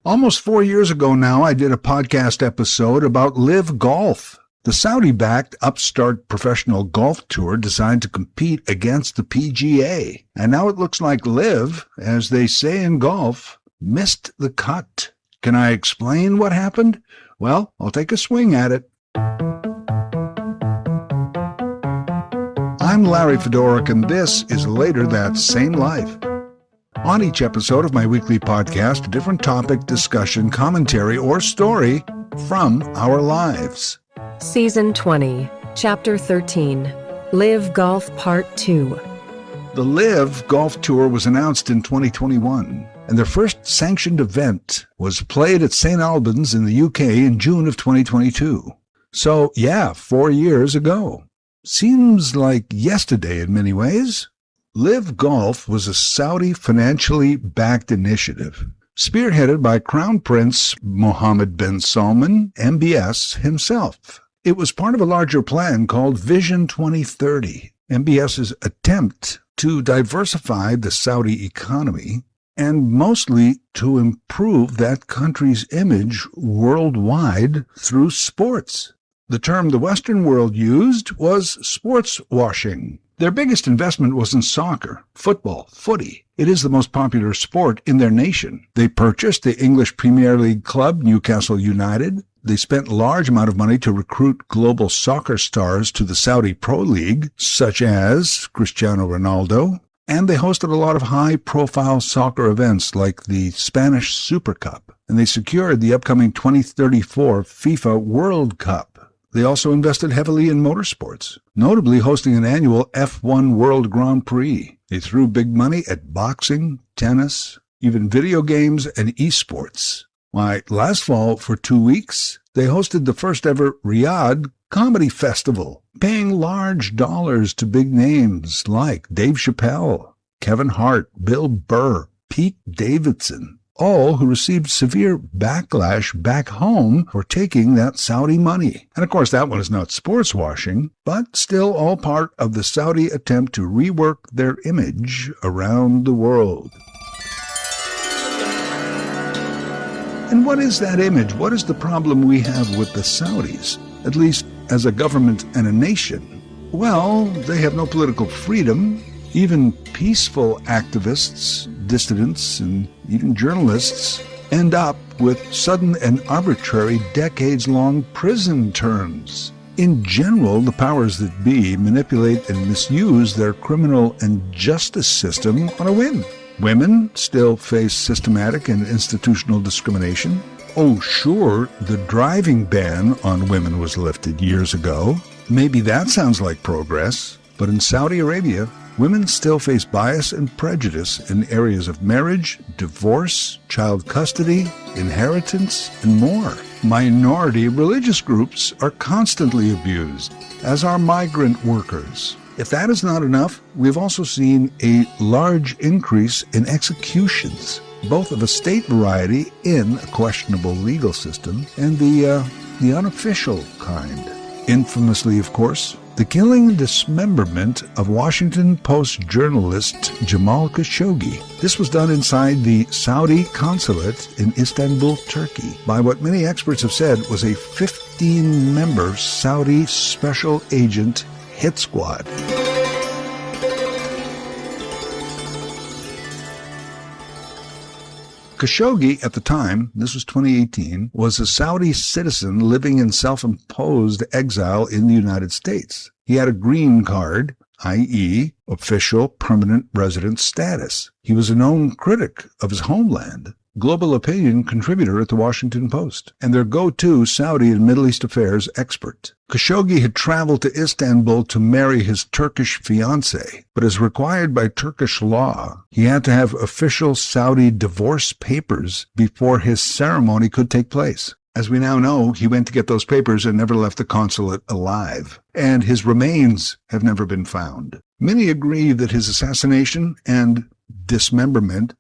Almost 4 years ago now, I did a podcast episode about LIV Golf, the Saudi-backed upstart professional golf tour designed to compete against the PGA. And now it looks like LIV, as they say in golf, missed the cut. Can I explain what happened? Well, I'll take a swing at it. I'm Larry Fedoruk, and this is Later That Same Life. On each episode of my weekly podcast, a different topic, discussion, commentary, or story from our lives. Season 20, Chapter 13, LIV Golf-Part II. The LIV Golf Tour was announced in 2021, and their first sanctioned event was played at St. Albans in the UK in June of 2022. So, 4 years ago. Seems like yesterday in many ways. LIV Golf was a Saudi financially backed initiative, spearheaded by Crown Prince Mohammed bin Salman, MBS, himself. It was part of a larger plan called Vision 2030, MBS's attempt to diversify the Saudi economy and mostly to improve that country's image worldwide through sports. The term the Western world used was sports washing. Their biggest investment was in soccer, football, footy. It is the most popular sport in their nation. They purchased the English Premier League club Newcastle United. They spent a large amount of money to recruit global soccer stars to the Saudi Pro League, such as Cristiano Ronaldo. And they hosted a lot of high-profile soccer events like the Spanish Super Cup. And they secured the upcoming 2034 FIFA World Cup. They also invested heavily in motorsports, notably hosting an annual F1 World Grand Prix. They threw big money at boxing, tennis, even video games and esports. Why, last fall, for 2 weeks, they hosted the first ever Riyadh Comedy Festival, paying large dollars to big names like Dave Chappelle, Kevin Hart, Bill Burr, Pete Davidson, all who received severe backlash back home for taking that Saudi money. And of course, that one is not sports washing, but still all part of the Saudi attempt to rework their image around the world. And what is that image? What is the problem we have with the Saudis, at least as a government and a nation? Well, they have no political freedom. Even peaceful activists, dissidents, and even journalists end up with sudden and arbitrary decades-long prison terms. In general, the powers that be manipulate and misuse their criminal and justice system on a whim. Women still face systematic and institutional discrimination. Oh, sure, the driving ban on women was lifted years ago. Maybe that sounds like progress, but in Saudi Arabia, women still face bias and prejudice in areas of marriage, divorce, child custody, inheritance, and more. Minority religious groups are constantly abused, as are migrant workers. If that is not enough, we've also seen a large increase in executions, both of a state variety in a questionable legal system and the unofficial kind. Infamously, of course, the killing and dismemberment of Washington Post journalist Jamal Khashoggi. This was done inside the Saudi consulate in Istanbul, Turkey, by what many experts have said was a 15-member Saudi special agent hit squad. Khashoggi, at the time, this was 2018, was a Saudi citizen living in self-imposed exile in the United States. He had a green card, i.e., official permanent resident status. He was a known critic of his homeland, global opinion contributor at the Washington Post, and their go-to Saudi and Middle East affairs expert. Khashoggi had traveled to Istanbul to marry his Turkish fiancée, but as required by Turkish law, he had to have official Saudi divorce papers before his ceremony could take place. As we now know, he went to get those papers and never left the consulate alive, and his remains have never been found. Many agree that his assassination and dismemberment,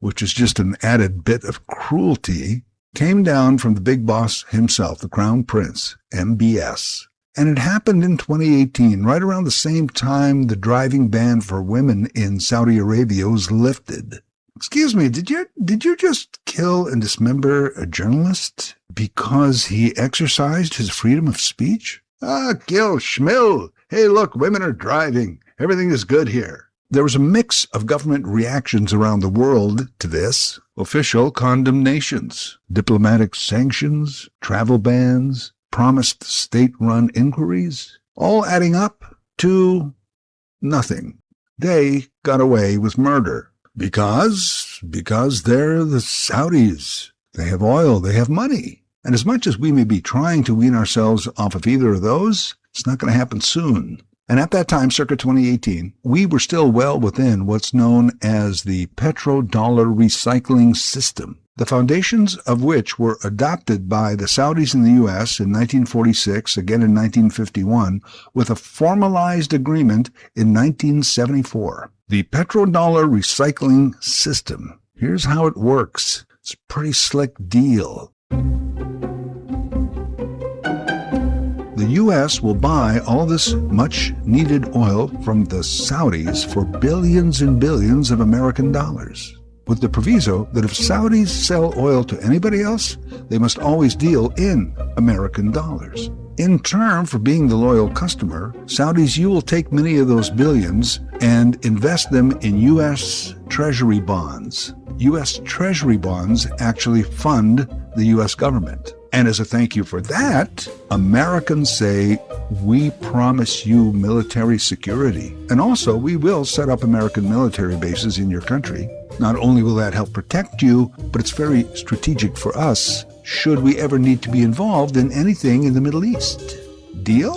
which is just an added bit of cruelty, came down from the big boss himself, the Crown Prince, MBS. And it happened in 2018, right around the same time the driving ban for women in Saudi Arabia was lifted. Excuse me, did you just kill and dismember a journalist because he exercised his freedom of speech? Ah, kill, schmill. Hey, look, women are driving. Everything is good here. There was a mix of government reactions around the world to this. Official condemnations, diplomatic sanctions, travel bans, promised state-run inquiries, all adding up to nothing. They got away with murder. Because they're the Saudis. They have oil, they have money. And as much as we may be trying to wean ourselves off of either of those, it's not going to happen soon. And at that time, circa 2018, we were still well within what's known as the petrodollar recycling system, the foundations of which were adopted by the Saudis in the U.S. in 1946, again in 1951, with a formalized agreement in 1974. The petrodollar recycling system. Here's how it works. It's a pretty slick deal. The U.S. will buy all this much-needed oil from the Saudis for billions and billions of American dollars, with the proviso that if Saudis sell oil to anybody else, they must always deal in American dollars. In turn for being the loyal customer, Saudis, you will take many of those billions and invest them in U.S. Treasury bonds. U.S. Treasury bonds actually fund the U.S. government. And as a thank you for that, Americans say, we promise you military security. And also, we will set up American military bases in your country. Not only will that help protect you, but it's very strategic for us should we ever need to be involved in anything in the Middle East. Deal?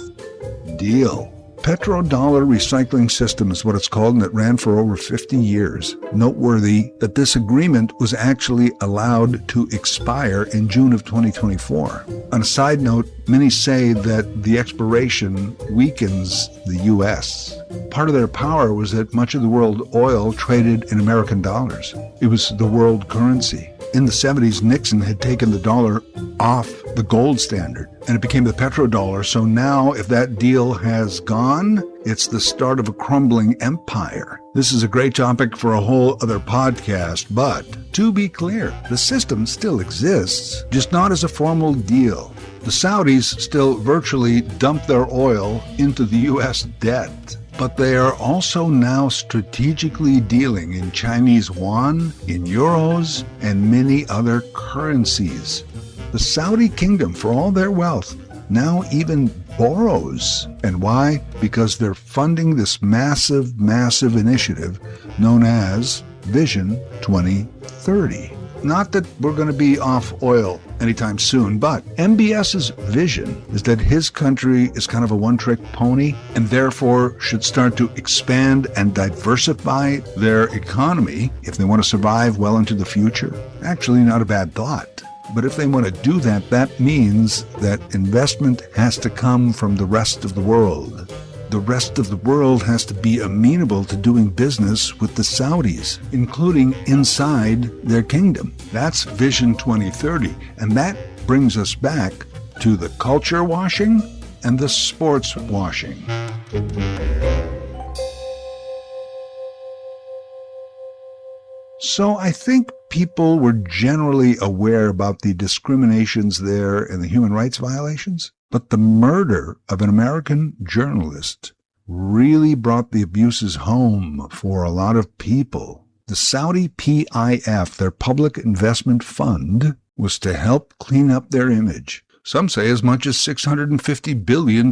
Deal. Petrodollar recycling system is what it's called, and it ran for over 50 years. Noteworthy that this agreement was actually allowed to expire in June of 2024. On a side note, many say that the expiration weakens the U.S. Part of their power was that much of the world oil traded in American dollars. It was the world currency. In the 70s, Nixon had taken the dollar off the gold standard, and it became the petrodollar. So now, if that deal has gone, it's the start of a crumbling empire. This is a great topic for a whole other podcast, but to be clear, the system still exists, just not as a formal deal. The Saudis still virtually dump their oil into the U.S. debt. But they are also now strategically dealing in Chinese yuan, in euros, and many other currencies. The Saudi kingdom, for all their wealth, now even borrows. And why? Because they're funding this massive initiative known as Vision 2030. Not that we're going to be off oil anytime soon, but MBS's vision is that his country is kind of a one-trick pony and therefore should start to expand and diversify their economy if they want to survive well into the future. Actually, not a bad thought. But if they want to do that, that means that investment has to come from the rest of the world. The rest of the world has to be amenable to doing business with the Saudis, including inside their kingdom. That's Vision 2030. And that brings us back to the culture washing and the sports washing. So I think people were generally aware about the discriminations there and the human rights violations. But the murder of an American journalist really brought the abuses home for a lot of people. The Saudi PIF, their public investment fund, was to help clean up their image. Some say as much as $650 billion.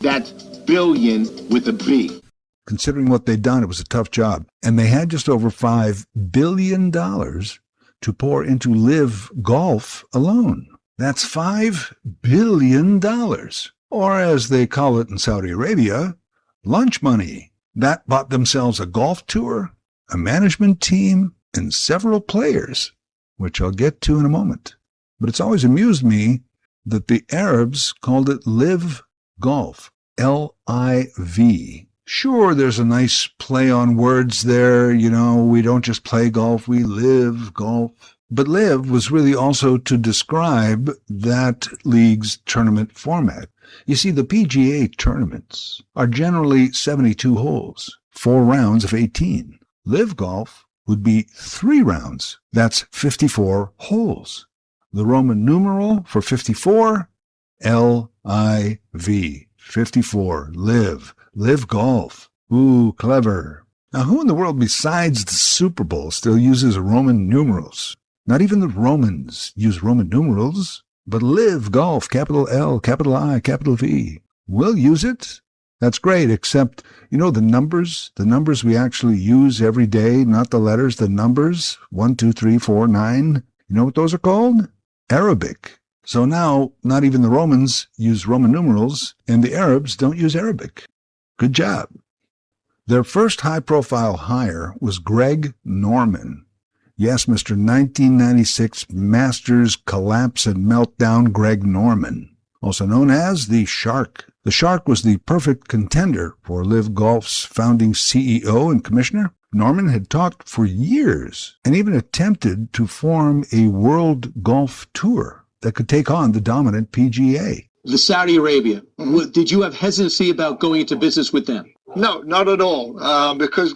That's billion with a B. Considering what they'd done, it was a tough job. And they had just over $5 billion to pour into LIV Golf alone. That's $5 billion. Or as they call it in Saudi Arabia, lunch money. That bought themselves a golf tour, a management team, and several players, which I'll get to in a moment. But it's always amused me that the Arabs called it LIV Golf, L-I-V. Sure, there's a nice play on words there. You know, we don't just play golf, we live golf. But LIV was really also to describe that league's tournament format. You see, the PGA tournaments are generally 72 holes, 4 rounds of 18. LIV Golf would be 3 rounds. That's 54 holes. The Roman numeral for 54, LIV, 54, live golf. Ooh, clever. Now, who in the world besides the Super Bowl still uses Roman numerals? Not even the Romans use Roman numerals, but LIV Golf, capital L, capital I, capital V. We'll use it. That's great, except, the numbers we actually use every day, not the letters, the numbers, 1, 2, 3, 4, 9. You know what those are called? Arabic. So now, not even the Romans use Roman numerals, and the Arabs don't use Arabic. Good job. Their first high-profile hire was Greg Norman. Yes, Mr. 1996 Masters Collapse and Meltdown Greg Norman, also known as the Shark. The Shark was the perfect contender for LIV Golf's founding CEO and commissioner. Norman had talked for years and even attempted to form a world golf tour that could take on the dominant PGA. The Saudi Arabia, did you have hesitancy about going into business with them? No, not at all, because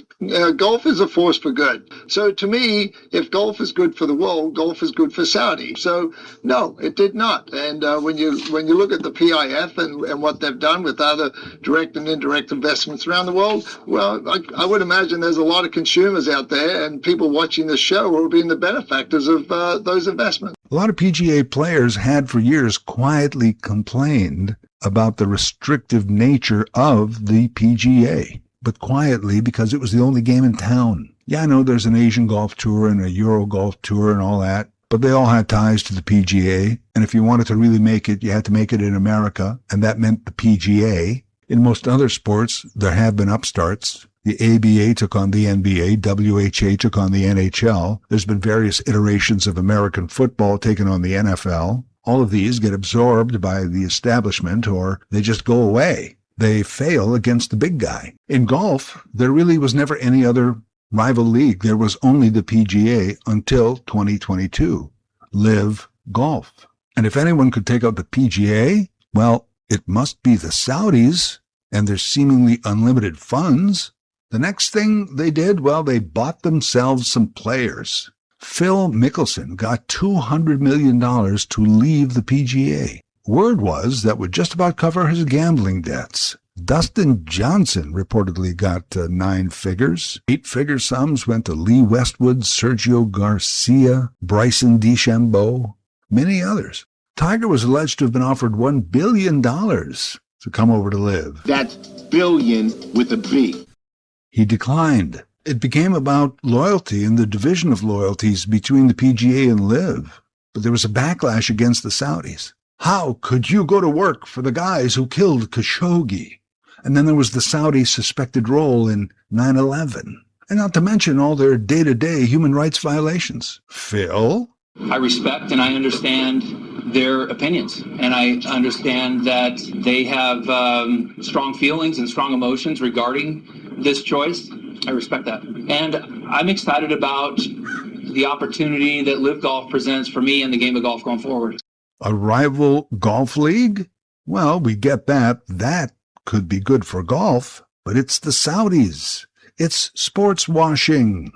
golf is a force for good. So to me, if golf is good for the world, golf is good for Saudi. So no, it did not. And when you look at the PIF and what they've done with other direct and indirect investments around the world, well, I would imagine there's a lot of consumers out there and people watching this show who are being the benefactors of those investments. A lot of PGA players had for years quietly complained about the restrictive nature of the PGA, but quietly because it was the only game in town. Yeah, I know there's an Asian Golf Tour and a Euro Golf Tour and all that, but they all had ties to the PGA, and if you wanted to really make it, you had to make it in America, and that meant the PGA. In most other sports, there have been upstarts. The ABA took on the NBA, WHA took on the NHL. There's been various iterations of American football taking on the NFL. All of these get absorbed by the establishment, or they just go away. They fail against the big guy. In golf, there really was never any other rival league. There was only the PGA until 2022, LIV Golf. And if anyone could take out the PGA, well, it must be the Saudis and their seemingly unlimited funds. The next thing they did, well, they bought themselves some players. Phil Mickelson got $200 million to leave the PGA. Word was that would just about cover his gambling debts. Dustin Johnson reportedly got 9 figures. 8-figure sums went to Lee Westwood, Sergio Garcia, Bryson DeChambeau, many others. Tiger was alleged to have been offered $1 billion to come over to LIV. That's billion with a B. He declined. It became about loyalty and the division of loyalties between the PGA and LIV. But there was a backlash against the Saudis. How could you go to work for the guys who killed Khashoggi? And then there was the Saudi suspected role in 9/11. And not to mention all their day-to-day human rights violations. Phil? I respect and I understand their opinions, and I understand that they have strong feelings and strong emotions regarding this choice. I respect that. And I'm excited about the opportunity that LIV Golf presents for me in the game of golf going forward. A rival golf league? Well, we get that. That could be good for golf, but it's the Saudis. It's sports washing.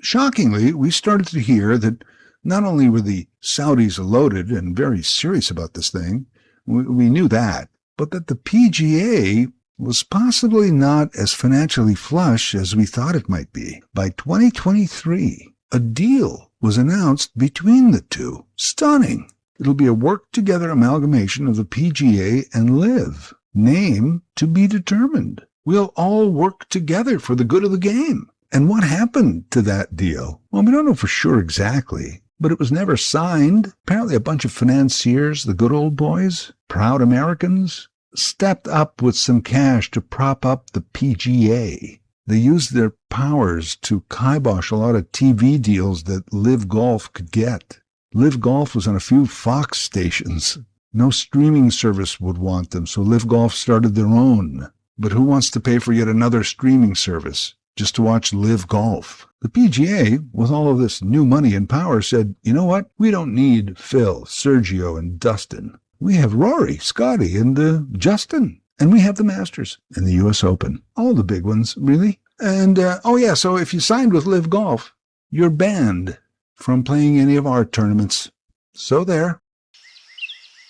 Shockingly, we started to hear that not only were the Saudis loaded and very serious about this thing, we knew that, but that the PGA was possibly not as financially flush as we thought it might be. By 2023, a deal was announced between the two. Stunning. It'll be a work-together amalgamation of the PGA and LIV. Name to be determined. We'll all work together for the good of the game. And what happened to that deal? Well, we don't know for sure exactly, but it was never signed. Apparently a bunch of financiers, the good old boys, proud Americans, stepped up with some cash to prop up the PGA. They used their powers to kibosh a lot of TV deals that LIV Golf could get. LIV Golf was on a few Fox stations. No streaming service would want them, so LIV Golf started their own. But who wants to pay for yet another streaming service just to watch LIV Golf? The PGA, with all of this new money and power, said, you know what? We don't need Phil, Sergio, and Dustin. We have Rory, Scotty, and Justin. And we have the Masters and the U.S. Open. All the big ones, really. And, so if you signed with LIV Golf, you're banned from playing any of our tournaments. So there.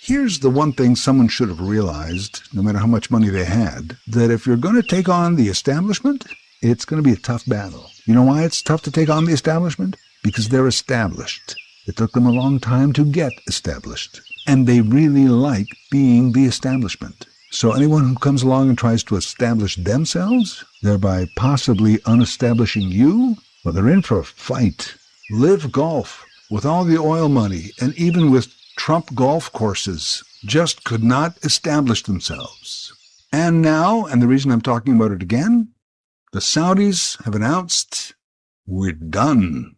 Here's the one thing someone should have realized, no matter how much money they had, that if you're going to take on the establishment, it's going to be a tough battle. You know why it's tough to take on the establishment? Because they're established. It took them a long time to get established. And they really like being the establishment. So anyone who comes along and tries to establish themselves, thereby possibly unestablishing you, well, they're in for a fight. LIV Golf, with all the oil money and even with Trump golf courses, just could not establish themselves. And now, and the reason I'm talking about it again, the Saudis have announced, we're done.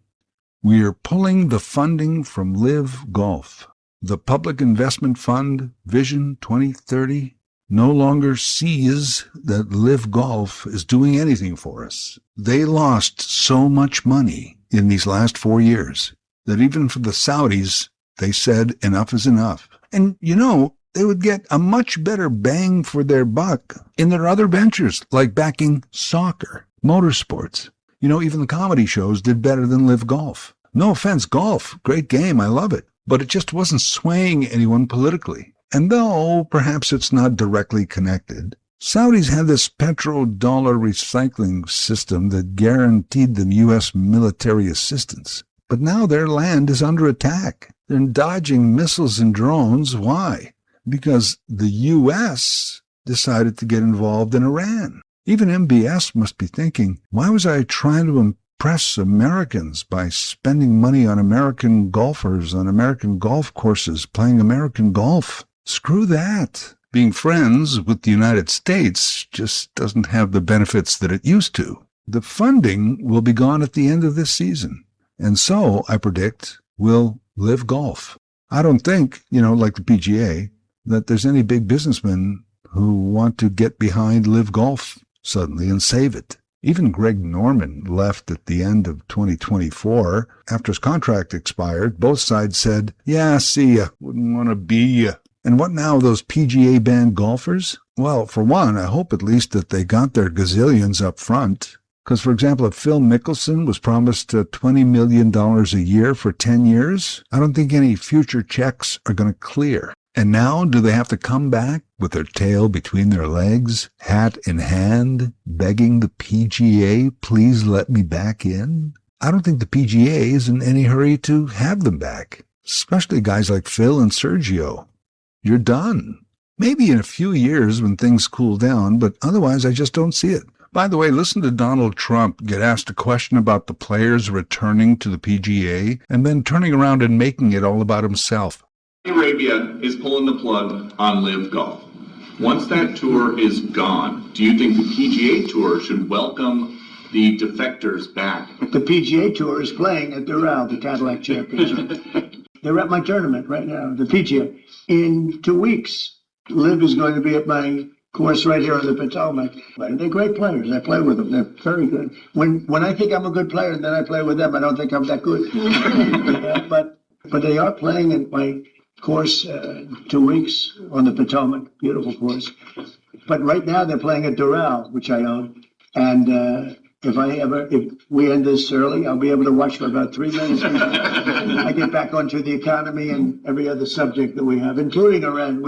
We are pulling the funding from LIV Golf. The Public Investment Fund, Vision 2030, no longer sees that LIV Golf is doing anything for us. They lost so much money in these last 4 years that even for the Saudis, they said enough is enough. And, you know, they would get a much better bang for their buck in their other ventures, like backing soccer, motorsports. You know, even the comedy shows did better than LIV Golf. No offense, golf, great game, I love it. But it just wasn't swaying anyone politically. And though perhaps it's not directly connected, Saudis had this petrodollar recycling system that guaranteed them U.S. military assistance. But now their land is under attack. They're dodging missiles and drones. Why? Because the U.S. decided to get involved in Iran. Even MBS must be thinking, why was I trying to impress Americans by spending money on American golfers, on American golf courses, playing American golf? Screw that. Being friends with the United States just doesn't have the benefits that it used to. The funding will be gone at the end of this season. And so, I predict, will LIV Golf. I don't think, like the PGA, that there's any big businessmen who want to get behind LIV Golf suddenly and save it. Even Greg Norman left at the end of 2024. After his contract expired, both sides said, yeah, see ya, wouldn't want to be ya. And what now, those PGA banned golfers? Well, for one, I hope at least that they got their gazillions up front. Because, for example, if Phil Mickelson was promised $20 million a year for 10 years, I don't think any future checks are going to clear. And now, do they have to come back with their tail between their legs, hat in hand, begging the PGA, please let me back in? I don't think the PGA is in any hurry to have them back, especially guys like Phil and Sergio. You're done. Maybe in a few years when things cool down, but otherwise I just don't see it. By the way, listen to Donald Trump get asked a question about the players returning to the PGA and then turning around and making it all about himself. Saudi Arabia is pulling the plug on LIV Golf. Once that tour is gone, do you think the PGA Tour should welcome the defectors back? The PGA Tour is playing at Doral, the Cadillac Championship. They're at my tournament right now, the PGA. In 2 weeks, LIV is going to be at my course right here on the Potomac. They're great players. I play with them. They're very good. When I think I'm a good player and then I play with them, I don't think I'm that good. But they are playing at my course 2 weeks on the Potomac. Beautiful course. But right now they're playing at Doral, which I own. And if we end this early, I'll be able to watch for about 3 minutes. I get back onto the economy and every other subject that we have, including Iran.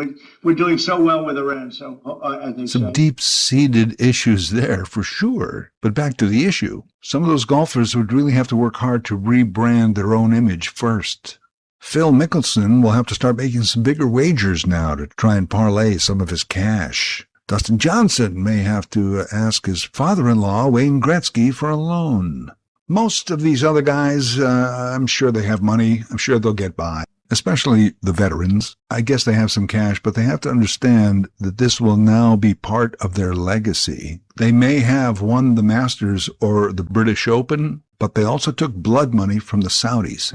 We're doing so well with Iran. So I think some deep-seated issues there for sure. But back to the issue. Some of those golfers would really have to work hard to rebrand their own image first. Phil Mickelson will have to start making some bigger wagers now to try and parlay some of his cash. Dustin Johnson may have to ask his father-in-law, Wayne Gretzky, for a loan. Most of these other guys, I'm sure they have money. I'm sure they'll get by, especially the veterans. I guess they have some cash, but they have to understand that this will now be part of their legacy. They may have won the Masters or the British Open, but they also took blood money from the Saudis.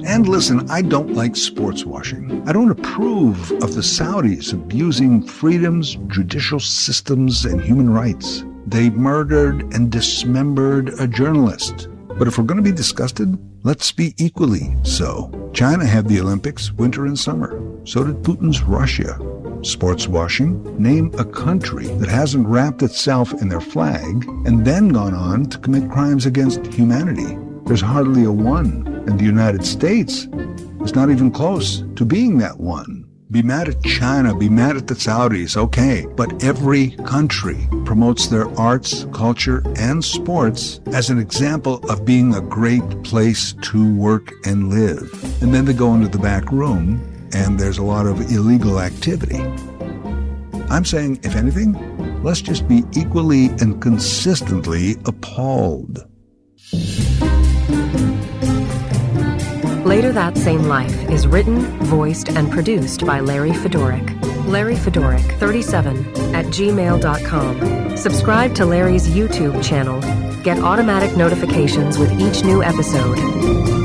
And listen, I don't like sports washing. I don't approve of the Saudis abusing freedoms, judicial systems, and human rights. They murdered and dismembered a journalist. But if we're going to be disgusted, let's be equally so. China had the Olympics, winter and summer. So did Putin's Russia. Sports washing? Name a country that hasn't wrapped itself in their flag and then gone on to commit crimes against humanity. There's hardly a one, and the United States is not even close to being that one. Be mad at China, be mad at the Saudis, okay, but every country promotes their arts, culture, and sports as an example of being a great place to work and live. And then they go into the back room, and there's a lot of illegal activity. I'm saying, if anything, let's just be equally and consistently appalled. Later That Same Life is written, voiced, and produced by Larry Fedoruk. Larry Fedoruk 37 at gmail.com. Subscribe to Larry's YouTube channel. Get automatic notifications with each new episode.